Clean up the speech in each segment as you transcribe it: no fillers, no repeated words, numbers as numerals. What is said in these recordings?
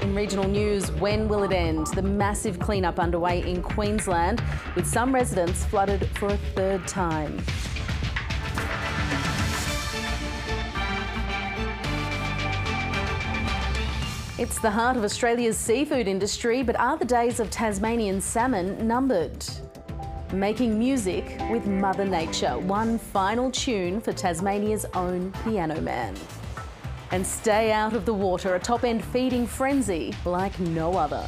In regional news, when will it end? The massive clean-up underway in Queensland, with some residents flooded for a third time. It's the heart of Australia's seafood industry, but are the days of Tasmanian salmon numbered? Making music with Mother Nature, one final tune for Tasmania's own Piano Man. And stay out of the water, a top-end feeding frenzy like no other.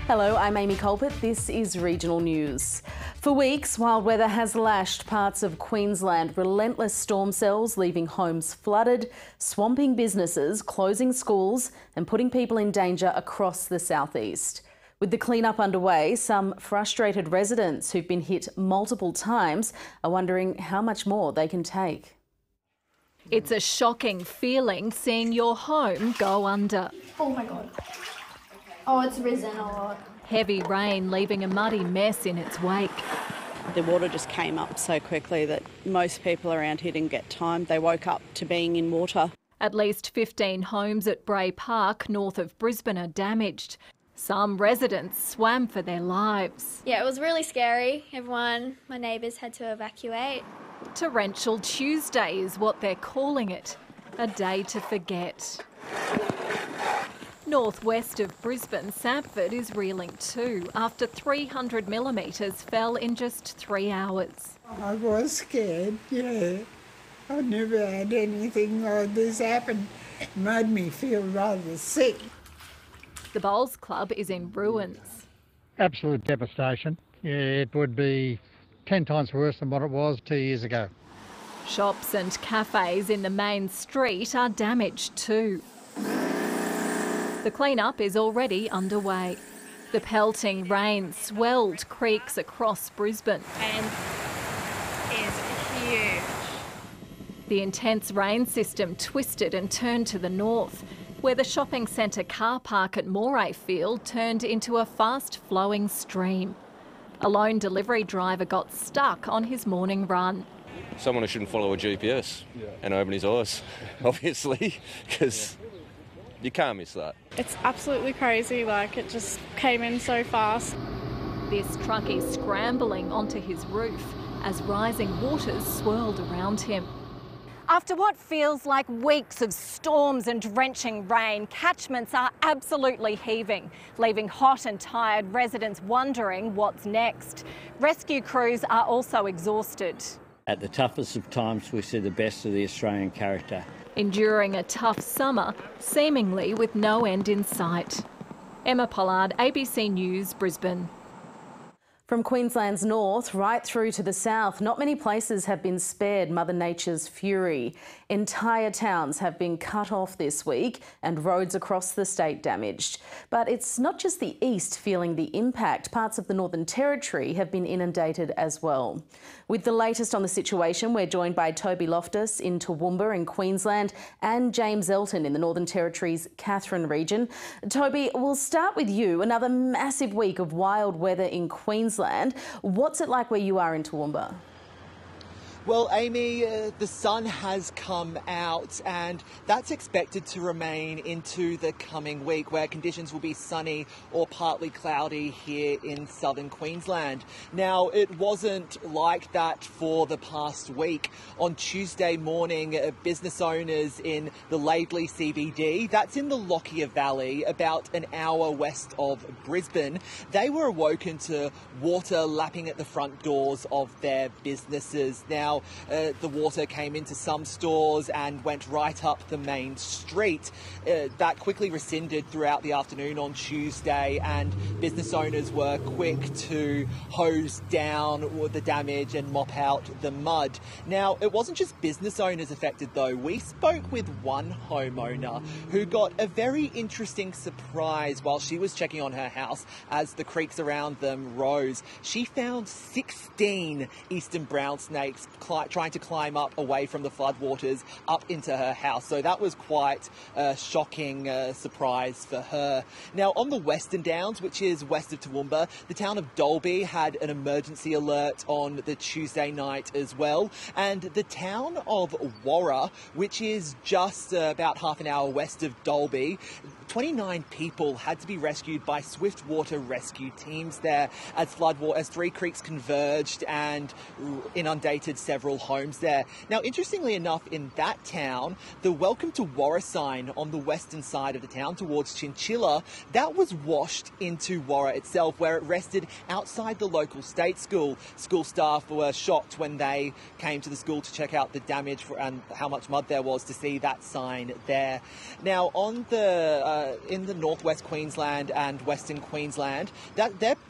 Hello, I'm Amy Culpitt. This is Regional News. For weeks, wild weather has lashed parts of Queensland. Relentless storm cells leaving homes flooded, swamping businesses, closing schools and putting people in danger across the southeast. With the clean-up underway, some frustrated residents who've been hit multiple times are wondering how much more they can take. It's a shocking feeling seeing your home go under. Oh my God. Oh, it's risen a lot. Heavy rain leaving a muddy mess in its wake. The water just came up so quickly that most people around here didn't get time. They woke up to being in water. At least 15 homes at Bray Park, north of Brisbane, are damaged. Some residents swam for their lives. Yeah, it was really scary. My neighbours had to evacuate. Torrential Tuesday is what they're calling it, a day to forget. Northwest of Brisbane, Sanford is reeling too after 300 millimetres fell in just 3 hours. I was scared, yeah. I've never had anything like this happen. It made me feel rather sick. The Bowls Club is in ruins. Absolute devastation. Yeah, it would be 10 times worse than what it was 2 years ago. Shops and cafes in the main street are damaged too. The clean-up is already underway. The pelting rain swelled creeks across Brisbane. And is huge. The intense rain system twisted and turned to the north, where the shopping centre car park at Moray Field turned into a fast-flowing stream. A lone delivery driver got stuck on his morning run. Someone who shouldn't follow a GPS and open his eyes, obviously, because you can't miss that. It's absolutely crazy, it just came in so fast. This truck is scrambling onto his roof as rising waters swirled around him. After what feels like weeks of storms and drenching rain, catchments are absolutely heaving, leaving hot and tired residents wondering what's next. Rescue crews are also exhausted. At the toughest of times, we see the best of the Australian character. Enduring a tough summer, seemingly with no end in sight. Emma Pollard, ABC News, Brisbane. From Queensland's north right through to the south, not many places have been spared Mother Nature's fury. Entire towns have been cut off this week and roads across the state damaged. But it's not just the east feeling the impact. Parts of the Northern Territory have been inundated as well. With the latest on the situation, we're joined by Toby Loftus in Toowoomba in Queensland and James Elton in the Northern Territory's Katherine region. Toby, we'll start with you. Another massive week of wild weather in Queensland. What's it like where you are in Toowoomba? Well, Amy, the sun has come out and that's expected to remain into the coming week, where conditions will be sunny or partly cloudy here in southern Queensland. Now, it wasn't like that for the past week. On Tuesday morning, business owners in the Laidley CBD, that's in the Lockyer Valley, about an hour west of Brisbane, they were awoken to water lapping at the front doors of their businesses. Now, the water came into some stores and went right up the main street. That quickly rescinded throughout the afternoon on Tuesday, and business owners were quick to hose down the damage and mop out the mud. Now, it wasn't just business owners affected though. We spoke with one homeowner who got a very interesting surprise while she was checking on her house as the creeks around them rose. She found 16 eastern brown snakes trying to climb up away from the floodwaters up into her house. So that was quite a shocking surprise for her. Now, on the Western Downs, which is west of Toowoomba, the town of Dalby had an emergency alert on the Tuesday night as well. And the town of Warra, which is just about half an hour west of Dalby, 29 people had to be rescued by swift water rescue teams there as three creeks converged and inundated several homes there. Now, interestingly enough, in that town, the Welcome to Warra sign on the western side of the town towards Chinchilla, that was washed into Warra itself, where it rested outside the local state school. School staff were shocked when they came to the school to check out the damage and how much mud there was to see that sign there. Now, on the in the northwest Queensland and western Queensland,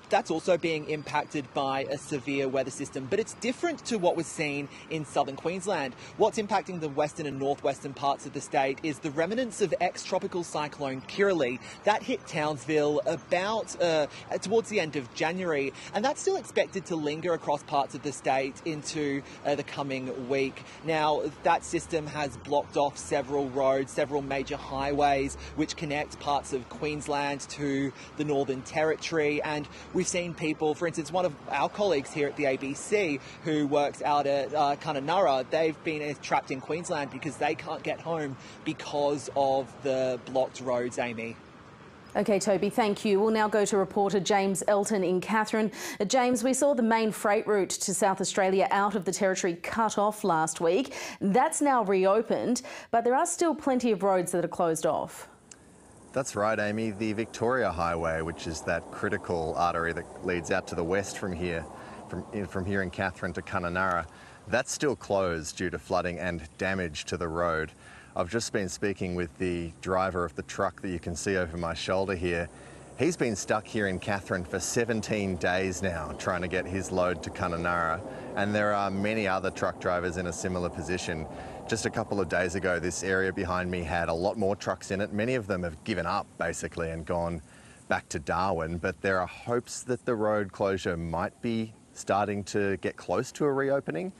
that's also being impacted by a severe weather system, but it's different to what was seen in southern Queensland. What's impacting the western and northwestern parts of the state is the remnants of ex-tropical cyclone Kirrily. That hit Townsville about towards the end of January, and that's still expected to linger across parts of the state into the coming week. Now, that system has blocked off several roads, several major highways, which connect parts of Queensland to the Northern Territory, and we've seen people, for instance, one of our colleagues here at the ABC who works out at Kununurra, they've been trapped in Queensland because they can't get home because of the blocked roads, Amy. OK, Toby, thank you. We'll now go to reporter James Elton in Katherine. James, we saw the main freight route to South Australia out of the Territory cut off last week. That's now reopened, but there are still plenty of roads that are closed off. That's right, Amy. The Victoria Highway, which is that critical artery that leads out to the west from here, from here in Katherine to Kununurra, that's still closed due to flooding and damage to the road. I've just been speaking with the driver of the truck that you can see over my shoulder here. He's been stuck here in Katherine for 17 days now, trying to get his load to Kununurra, and there are many other truck drivers in a similar position. Just a couple of days ago, this area behind me had a lot more trucks in it. Many of them have given up, basically, and gone back to Darwin, but there are hopes that the road closure might be starting to get close to a reopening.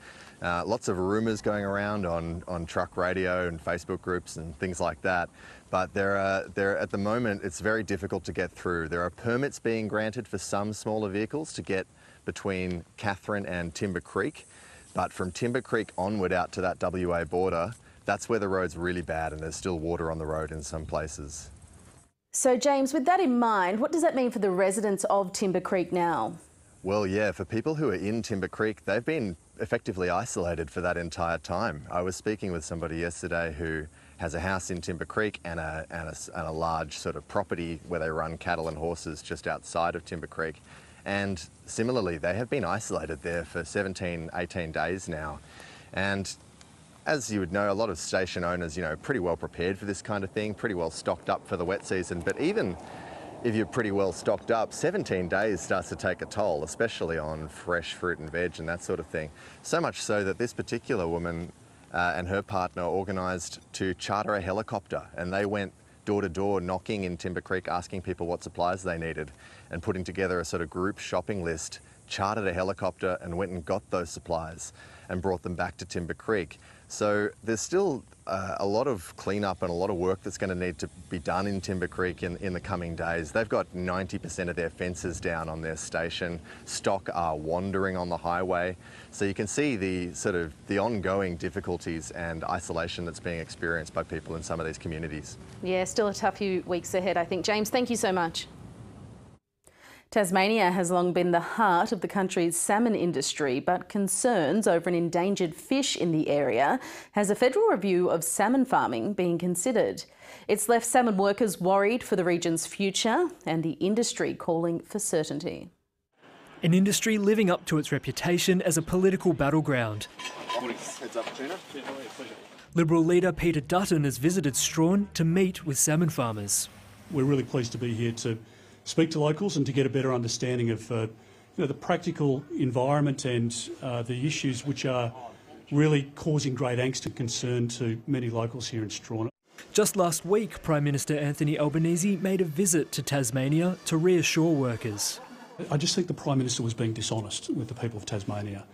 Lots of rumours going around on truck radio and Facebook groups and things like that, but at the moment it's very difficult to get through. There are permits being granted for some smaller vehicles to get between Katherine and Timber Creek, but from Timber Creek onward out to that WA border, that's where the road's really bad and there's still water on the road in some places. So James, with that in mind, what does that mean for the residents of Timber Creek now? Well, yeah, for people who are in Timber Creek, they've been effectively isolated for that entire time. I was speaking with somebody yesterday who has a house in Timber Creek and a large sort of property where they run cattle and horses just outside of Timber Creek. And similarly, they have been isolated there for 17, 18 days now. And as you would know, a lot of station owners, pretty well prepared for this kind of thing, pretty well stocked up for the wet season. But even if you're pretty well stocked up, 17 days starts to take a toll, especially on fresh fruit and veg and that sort of thing. So much so that this particular woman and her partner organised to charter a helicopter, and they went door to door knocking in Timber Creek, asking people what supplies they needed and putting together a sort of group shopping list, chartered a helicopter and went and got those supplies and brought them back to Timber Creek. So there's still a lot of cleanup and a lot of work that's going to need to be done in Timber Creek in the coming days. They've got 90% of their fences down on their station. Stock are wandering on the highway. So you can see the ongoing difficulties and isolation that's being experienced by people in some of these communities. Yeah, still a tough few weeks ahead, I think. James, thank you so much. Tasmania has long been the heart of the country's salmon industry, but concerns over an endangered fish in the area has a federal review of salmon farming being considered. It's left salmon workers worried for the region's future and the industry calling for certainty. An industry living up to its reputation as a political battleground. Liberal leader Peter Dutton has visited Strawn to meet with salmon farmers. We're really pleased to be here to speak to locals and to get a better understanding of the practical environment and the issues which are really causing great angst and concern to many locals here in Strawn. Just last week, Prime Minister Anthony Albanese made a visit to Tasmania to reassure workers. I just think the Prime Minister was being dishonest with the people of Tasmania.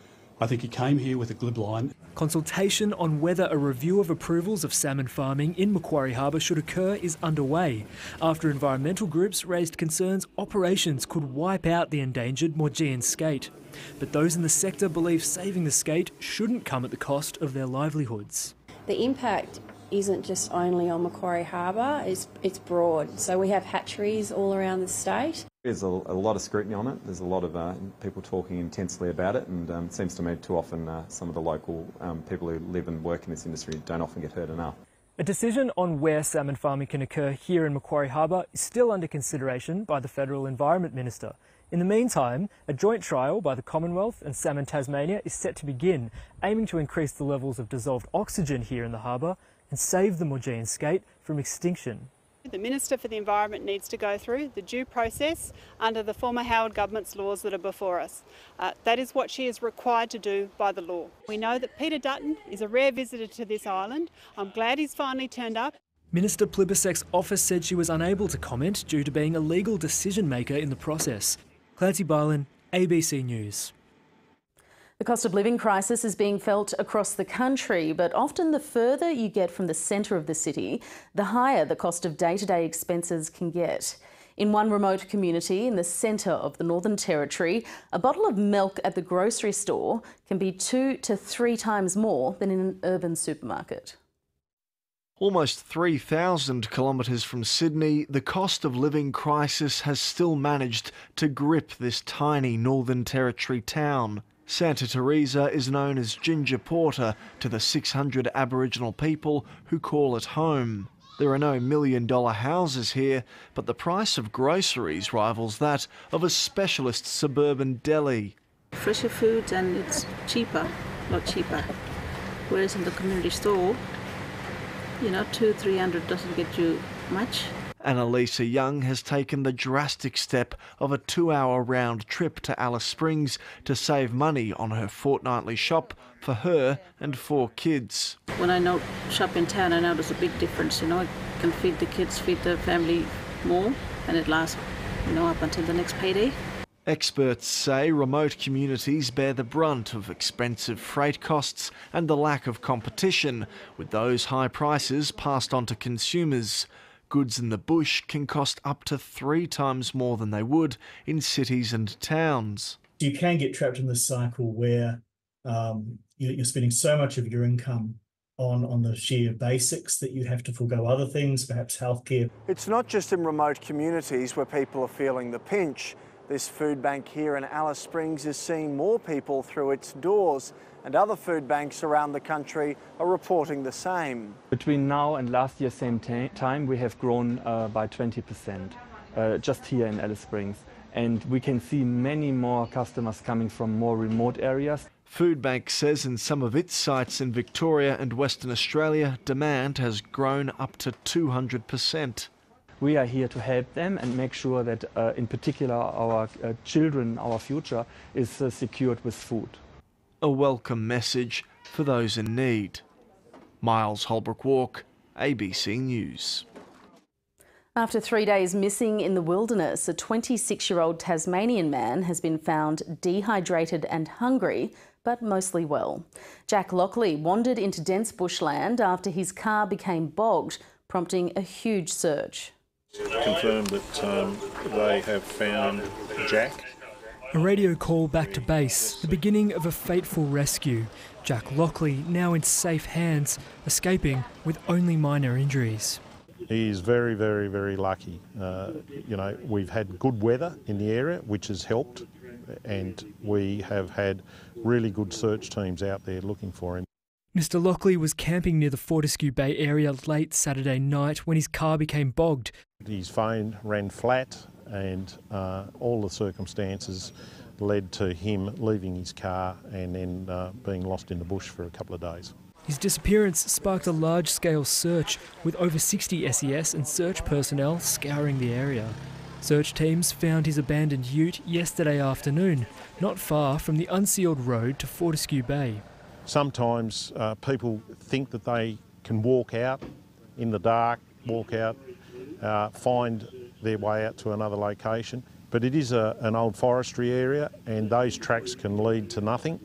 I think he came here with a glib line. Consultation on whether a review of approvals of salmon farming in Macquarie Harbour should occur is underway, after environmental groups raised concerns operations could wipe out the endangered Maugean skate. But those in the sector believe saving the skate shouldn't come at the cost of their livelihoods. The impact isn't just only on Macquarie Harbour, it's broad. So we have hatcheries all around the state. There's a lot of scrutiny on it. There's a lot of people talking intensely about it, and it seems to me too often some of the local people who live and work in this industry don't often get heard enough. A decision on where salmon farming can occur here in Macquarie Harbour is still under consideration by the Federal Environment Minister. In the meantime, a joint trial by the Commonwealth and Salmon Tasmania is set to begin, aiming to increase the levels of dissolved oxygen here in the harbour and save the Maugean skate from extinction. The Minister for the Environment needs to go through the due process under the former Howard government's laws that are before us. That is what she is required to do by the law. We know that Peter Dutton is a rare visitor to this island. I'm glad he's finally turned up. Minister Plibersek's office said she was unable to comment due to being a legal decision maker in the process. Clancy Bylan, ABC News. The cost of living crisis is being felt across the country, but often the further you get from the centre of the city, the higher the cost of day-to-day expenses can get. In one remote community in the centre of the Northern Territory, a bottle of milk at the grocery store can be 2 to 3 times more than in an urban supermarket. Almost 3,000 kilometres from Sydney, the cost of living crisis has still managed to grip this tiny Northern Territory town. Santa Teresa is known as Ginger Porter to the 600 Aboriginal people who call it home. There are no million-dollar houses here, but the price of groceries rivals that of a specialist suburban deli. Fresher food and it's cheaper, a lot cheaper. Whereas in the community store, you know, $200-300 doesn't get you much. Annalisa Young has taken the drastic step of a 2-hour round trip to Alice Springs to save money on her fortnightly shop for her and 4 kids. When I shop in town, I notice a big difference. You know, I can feed the kids, feed the family more, and it lasts, you know, up until the next payday. Experts say remote communities bear the brunt of expensive freight costs and the lack of competition, with those high prices passed on to consumers. Goods in the bush can cost up to 3 times more than they would in cities and towns. You can get trapped in this cycle where you're spending so much of your income on the sheer basics that you have to forgo other things, perhaps healthcare. It's not just in remote communities where people are feeling the pinch. This food bank here in Alice Springs is seeing more people through its doors, and other food banks around the country are reporting the same. Between now and last year same time we have grown by 20% just here in Alice Springs, and we can see many more customers coming from more remote areas. Foodbank says in some of its sites in Victoria and Western Australia, demand has grown up to 200%. We are here to help them and make sure that, in particular, our children, our future, is secured with food. A welcome message for those in need. Miles Holbrook Walk, ABC News. After 3 days missing in the wilderness, a 26-year-old Tasmanian man has been found dehydrated and hungry, but mostly well. Jack Lockley wandered into dense bushland after his car became bogged, prompting a huge search. Confirmed that they have found Jack. A radio call back to base, the beginning of a fateful rescue. Jack Lockley now in safe hands, escaping with only minor injuries. He's very, very, very lucky. You know, we've had good weather in the area, which has helped, and we have had really good search teams out there looking for him. Mr. Lockley was camping near the Fortescue Bay area late Saturday night when his car became bogged. His phone ran flat, and all the circumstances led to him leaving his car and then being lost in the bush for a couple of days. His disappearance sparked a large-scale search, with over 60 SES and search personnel scouring the area. Search teams found his abandoned ute yesterday afternoon, not far from the unsealed road to Fortescue Bay. Sometimes people think that they can walk out in the dark, find their way out to another location. But it is an old forestry area, and those tracks can lead to nothing.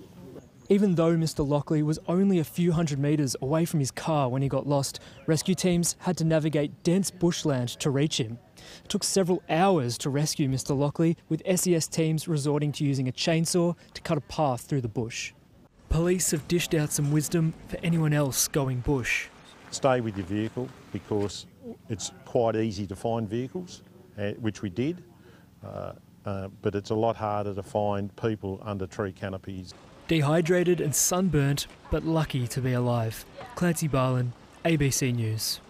Even though Mr Lockley was only a few hundred metres away from his car when he got lost, rescue teams had to navigate dense bushland to reach him. It took several hours to rescue Mr Lockley, with SES teams resorting to using a chainsaw to cut a path through the bush. Police have dished out some wisdom for anyone else going bush. Stay with your vehicle because it's quite easy to find vehicles, which we did, but it's a lot harder to find people under tree canopies. Dehydrated and sunburnt, but lucky to be alive. Clancy Barlin, ABC News.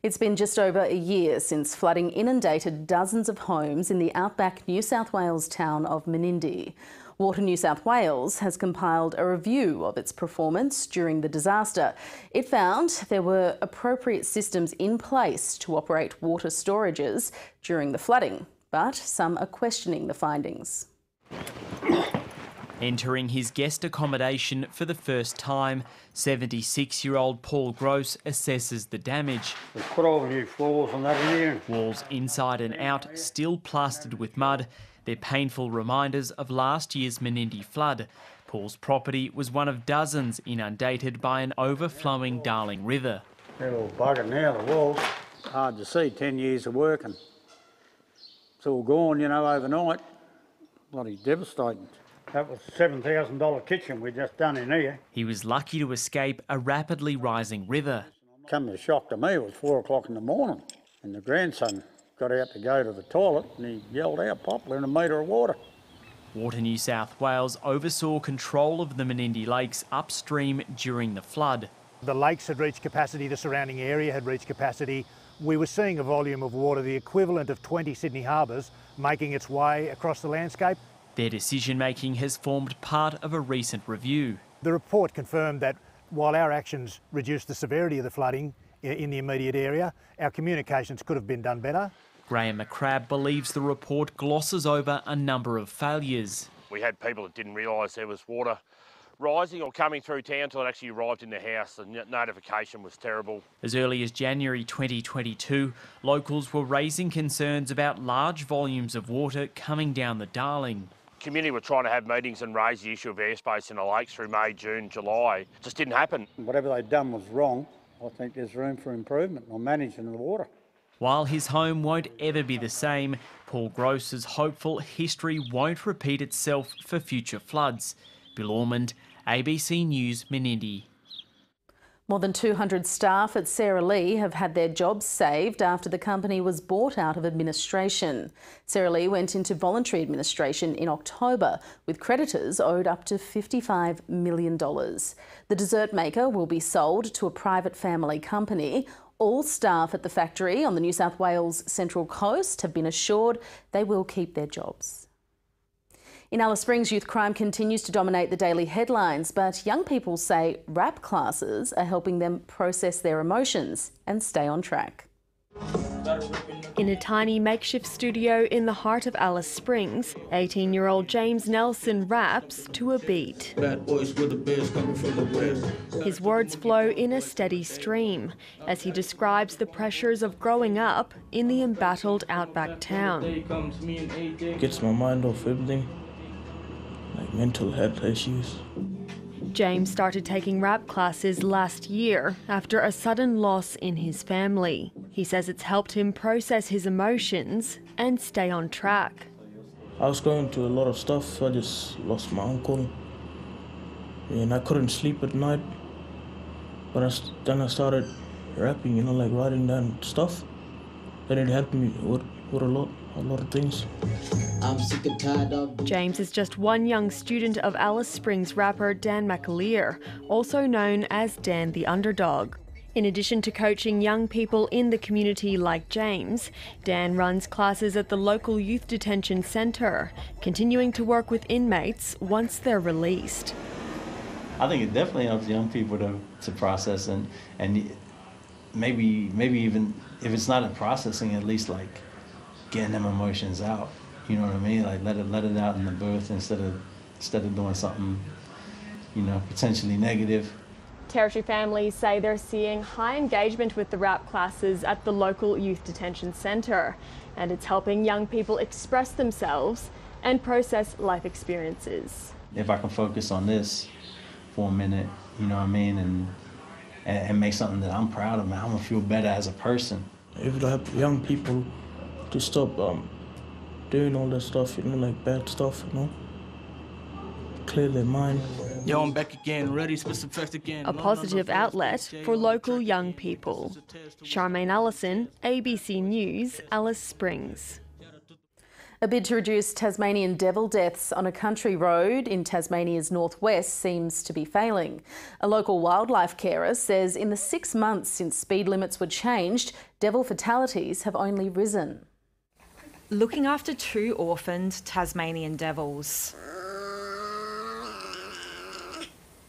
It's been just over a year since flooding inundated dozens of homes in the outback New South Wales town of Menindee. Water New South Wales has compiled a review of its performance during the disaster. It found there were appropriate systems in place to operate water storages during the flooding, but some are questioning the findings. Entering his guest accommodation for the first time, 76-year-old Paul Gross assesses the damage. We've put all new floors and that in here. Walls inside and out still plastered with mud. They're painful reminders of last year's Menindee flood. Paul's property was one of dozens inundated by an overflowing Darling River. They're all buggered now, the walls. Hard to see, 10 years of work and it's all gone, you know, overnight. Bloody devastating. That was a $7,000 kitchen we'd just done in here. He was lucky to escape a rapidly rising river. Come as a shock to me, it was 4 o'clock in the morning and the grandson got out to go to the toilet and he yelled out, "Poplar in a metre of water." Water New South Wales oversaw control of the Menindee Lakes upstream during the flood. The lakes had reached capacity, the surrounding area had reached capacity. We were seeing a volume of water, the equivalent of 20 Sydney harbours, making its way across the landscape. Their decision-making has formed part of a recent review. The report confirmed that while our actions reduced the severity of the flooding in the immediate area, our communications could have been done better. Graham McCrabb believes the report glosses over a number of failures. We had people that didn't realise there was water rising or coming through town until it actually arrived in the house. The notification was terrible. As early as January 2022, locals were raising concerns about large volumes of water coming down the Darling. Community were trying to have meetings and raise the issue of airspace in the lakes through May, June, July. It just didn't happen. Whatever they'd done was wrong. I think there's room for improvement on managing the water. While his home won't ever be the same, Paul Gross is hopeful history won't repeat itself for future floods. Bill Ormond, ABC News, Menindee. More than 200 staff at Sarah Lee have had their jobs saved after the company was bought out of administration. Sarah Lee went into voluntary administration in October, with creditors owed up to $55 million. The dessert maker will be sold to a private family company. All staff at the factory on the New South Wales Central Coast have been assured they will keep their jobs. In Alice Springs, youth crime continues to dominate the daily headlines, but young people say rap classes are helping them process their emotions and stay on track. In a tiny makeshift studio in the heart of Alice Springs, 18-year-old James Nelson raps to a beat. Bad boys with the bears coming from the west. His words flow in a steady stream as he describes the pressures of growing up in the embattled outback town. Gets my mind off everything, like mental health issues. James started taking rap classes last year after a sudden loss in his family. He says it's helped him process his emotions and stay on track. I was going through a lot of stuff. I just lost my uncle and I couldn't sleep at night. But then I started rapping, you know, like writing down stuff. And it helped me with a lot of things. I'm sick and tired of... James is just one young student of Alice Springs rapper Dan McAleer, also known as Dan the Underdog. In addition to coaching young people in the community like James, Dan runs classes at the local youth detention centre, continuing to work with inmates once they're released. I think it definitely helps young people to process and maybe even if it's not in processing, at least like getting them emotions out. You know what I mean? Like let it out in the birth instead of doing something, you know, potentially negative. Territory families say they're seeing high engagement with the rap classes at the local youth detention centre, and it's helping young people express themselves and process life experiences. if I can focus on this for a minute, you know what I mean, and make something that I'm proud of, man, I'm gonna feel better as a person. If I help young people to stop doing all that stuff, you know, like bad stuff, you know, clear their mind. Yo, I'm back again, ready, spit some facts again. A positive outlet for local young people. Charmaine Allison, ABC News, Alice Springs. A bid to reduce Tasmanian devil deaths on a country road in Tasmania's northwest seems to be failing. A local wildlife carer says in the 6 months since speed limits were changed, devil fatalities have only risen. Looking after 2 orphaned Tasmanian devils.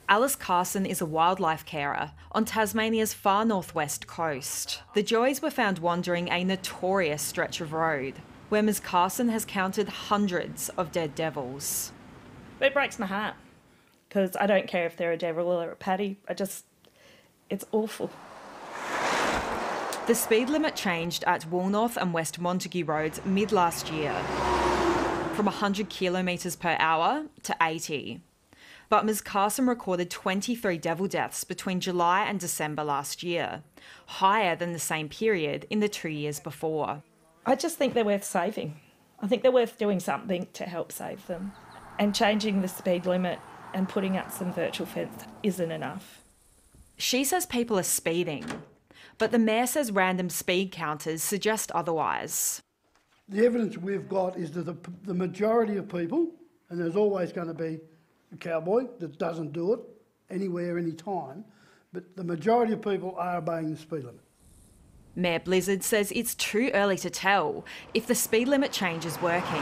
Alice Carson is a wildlife carer on Tasmania's far northwest coast. The Joys were found wandering a notorious stretch of road, where Ms Carson has counted hundreds of dead devils. It breaks my heart, because I don't care if they're a devil or a paddy. It's awful. The speed limit changed at Woolnorth and West Montague roads mid last year, from 100 kilometres per hour to 80. But Ms Carson recorded 23 devil deaths between July and December last year, higher than the same period in the 2 years before. I just think they're worth saving. I think they're worth doing something to help save them. And changing the speed limit and putting up some virtual fence isn't enough. She says people are speeding, but the Mayor says random speed counters suggest otherwise. The evidence we've got is that the majority of people, and there's always going to be a cowboy that doesn't do it anywhere, anytime, but the majority of people are obeying the speed limit. Mayor Blizzard says it's too early to tell if the speed limit change is working.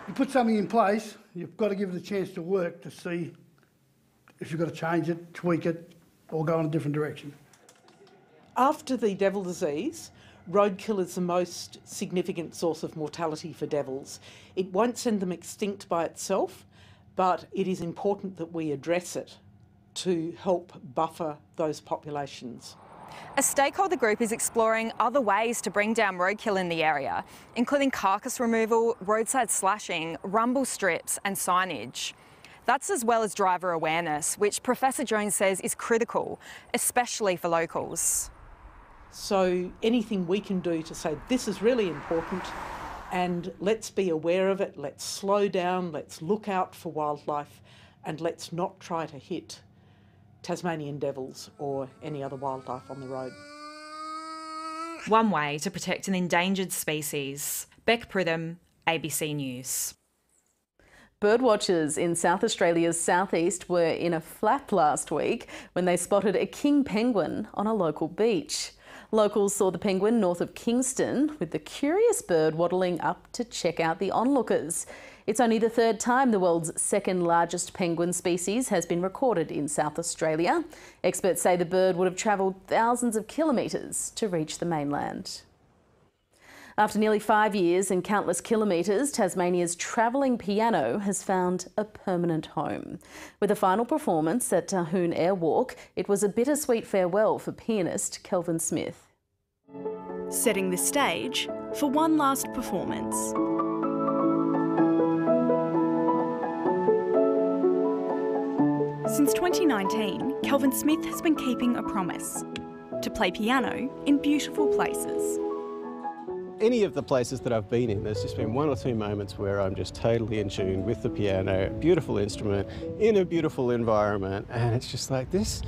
You put something in place, you've got to give it a chance to work to see if you've got to change it, tweak it, or go in a different direction. After the devil disease, roadkill is the most significant source of mortality for devils. It won't send them extinct by itself, but it is important that we address it to help buffer those populations. A stakeholder group is exploring other ways to bring down roadkill in the area, including carcass removal, roadside slashing, rumble strips and signage. That's as well as driver awareness, which Professor Jones says is critical, especially for locals. So anything we can do to say this is really important and let's be aware of it, let's slow down, let's look out for wildlife and let's not try to hit Tasmanian devils or any other wildlife on the road. One way to protect an endangered species. Beck Pridham, ABC News. Birdwatchers in South Australia's southeast were in a flap last week when they spotted a king penguin on a local beach. Locals saw the penguin north of Kingston, with the curious bird waddling up to check out the onlookers. It's only the 3rd time the world's 2nd largest penguin species has been recorded in South Australia. Experts say the bird would have travelled thousands of kilometres to reach the mainland. After nearly 5 years and countless kilometres, Tasmania's travelling piano has found a permanent home. With a final performance at Tahoon Airwalk, it was a bittersweet farewell for pianist Kelvin Smith. Setting the stage for one last performance. Since 2019, Kelvin Smith has been keeping a promise: to play piano in beautiful places. Any of the places that I've been in, there's just been 1 or 2 moments where I'm just totally in tune with the piano, beautiful instrument, in a beautiful environment, and it's just like, this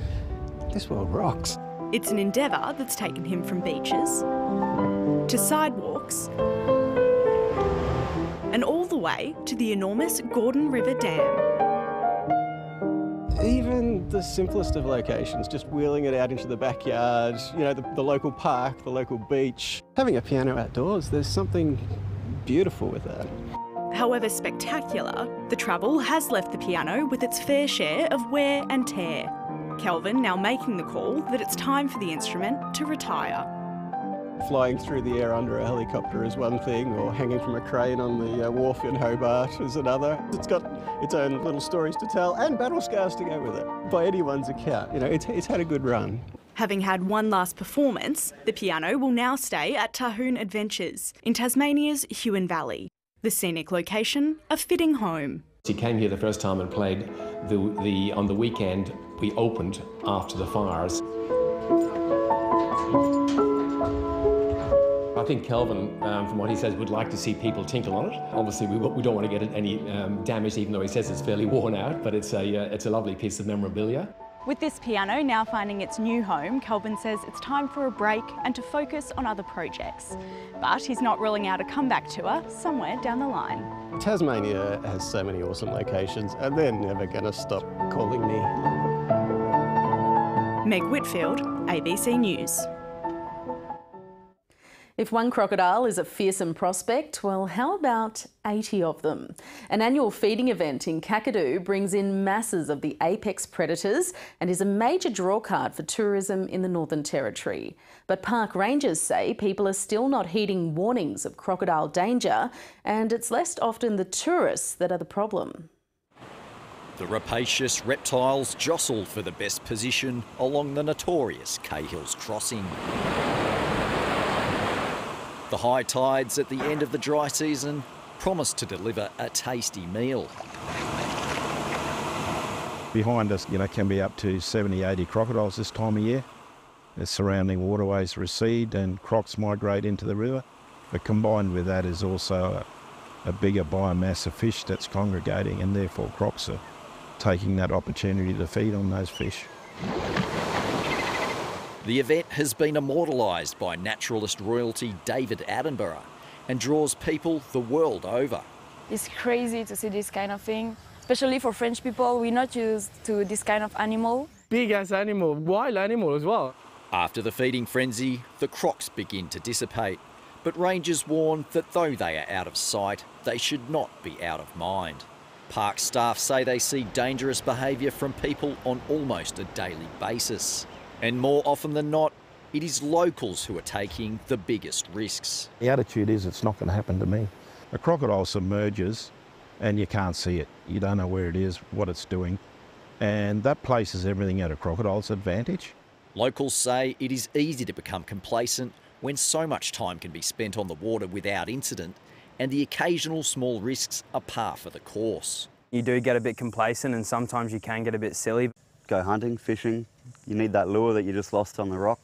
world rocks. It's an endeavour that's taken him from beaches to sidewalks and all the way to the enormous Gordon River Dam. Even the simplest of locations, just wheeling it out into the backyard, you know, the local park, the local beach. Having a piano outdoors, there's something beautiful with that. However spectacular, the travel has left the piano with its fair share of wear and tear. Kelvin now making the call that it's time for the instrument to retire. Flying through the air under a helicopter is one thing, or hanging from a crane on the wharf in Hobart is another. It's got its own little stories to tell and battle scars to go with it. By anyone's account, you know, it's had a good run. Having had one last performance, the piano will now stay at Tahoon Adventures in Tasmania's Huon Valley, the scenic location, a fitting home. He came here the first time and played on the weekend. We opened after the fires. I think Kelvin, from what he says, would like to see people tinkle on it. Obviously, we don't want to get it any damage, even though he says it's fairly worn out, but it's a lovely piece of memorabilia. With this piano now finding its new home, Kelvin says it's time for a break and to focus on other projects. But he's not ruling out a comeback tour somewhere down the line. Tasmania has so many awesome locations and they're never going to stop calling me. Meg Whitfield, ABC News. If one crocodile is a fearsome prospect, well, how about 80 of them? An annual feeding event in Kakadu brings in masses of the apex predators and is a major drawcard for tourism in the Northern Territory. But park rangers say people are still not heeding warnings of crocodile danger, and it's less often the tourists that are the problem. The rapacious reptiles jostle for the best position along the notorious Cahill's Crossing. The high tides at the end of the dry season promise to deliver a tasty meal. Behind us, can be up to 70, 80 crocodiles this time of year. The surrounding waterways recede and crocs migrate into the river. But combined with that is also a bigger biomass of fish that's congregating, and therefore crocs are taking that opportunity to feed on those fish. The event has been immortalised by naturalist royalty David Attenborough and draws people the world over. It's crazy to see this kind of thing, especially for French people. We're not used to this kind of animal. Big ass animal, wild animal as well. After the feeding frenzy, the crocs begin to dissipate, but rangers warn that though they are out of sight, they should not be out of mind. Park staff say they see dangerous behaviour from people on almost a daily basis. And more often than not, it is locals who are taking the biggest risks. The attitude is it's not going to happen to me. A crocodile submerges and you can't see it. You don't know where it is, what it's doing. And that places everything at a crocodile's advantage. Locals say it is easy to become complacent when so much time can be spent on the water without incident, and the occasional small risks are par for the course. You do get a bit complacent and sometimes you can get a bit silly. Go hunting, fishing, you need that lure that you just lost on the rock.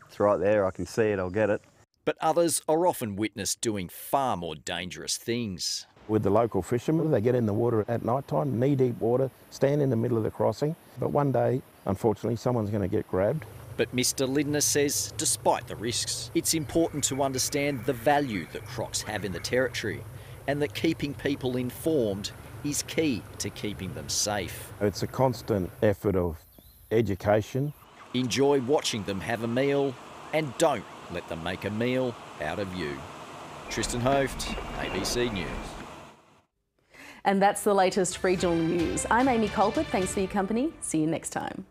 It's right there, I can see it, I'll get it. But others are often witnessed doing far more dangerous things. With the local fishermen, they get in the water at night time, knee-deep water, stand in the middle of the crossing. But one day, unfortunately, someone's going to get grabbed. But Mr. Lindner says, despite the risks, it's important to understand the value that crocs have in the territory, and that keeping people informed is key to keeping them safe. It's a constant effort of education. Enjoy watching them have a meal, and don't let them make a meal out of you. Tristan Hoft, ABC News. And that's the latest regional news. I'm Amy Culpitt. Thanks for your company. See you next time.